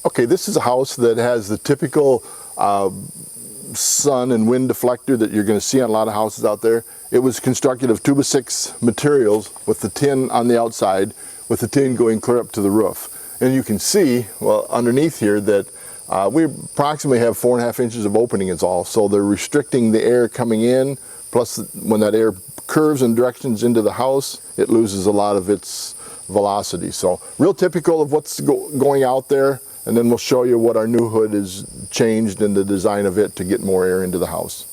Okay, this is a house that has the typical sun and wind deflector that you're going to see on a lot of houses out there. It was constructed of 2x6 materials with the tin on the outside, with the tin going clear up to the roof. And you can see, well, underneath here that we approximately have 4.5 inches of opening is all. So they're restricting the air coming in, plus when that air curves and directions into the house, it loses a lot of its velocity. So real typical of what's going out there. And then we'll show you what our new hood is changed in the design of it to get more air into the house.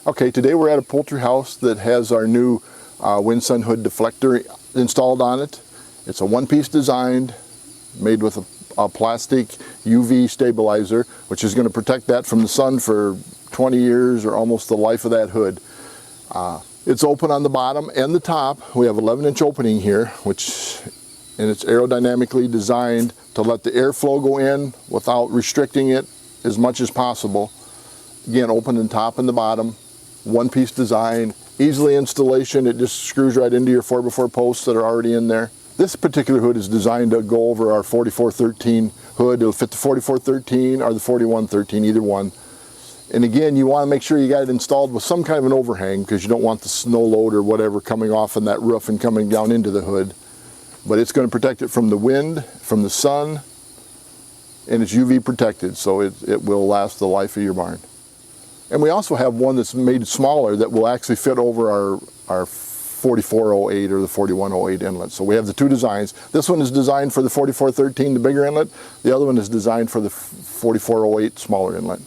Okay, today we're at a poultry house that has our new wind-sun hood deflector installed on it. It's a one-piece design made with a plastic UV stabilizer, which is going to protect that from the sun for 20 years or almost the life of that hood. It's open on the bottom and the top. We have 11-inch opening here, and it's aerodynamically designed to let the airflow go in without restricting it as much as possible. Again, open in top and the bottom, one-piece design, easily installation. It just screws right into your 4x4 posts that are already in there. This particular hood is designed to go over our 4413 hood. It'll fit the 4413 or the 4113, either one. And again, you want to make sure you got it installed with some kind of an overhang because you don't want the snow load or whatever coming off in that roof and coming down into the hood. But it's going to protect it from the wind, from the sun, and it's UV protected, so it will last the life of your barn. And we also have one that's made smaller that will actually fit over our 4408 or the 4108 inlet. So we have the two designs. This one is designed for the 4413, the bigger inlet. The other one is designed for the 4408 smaller inlet.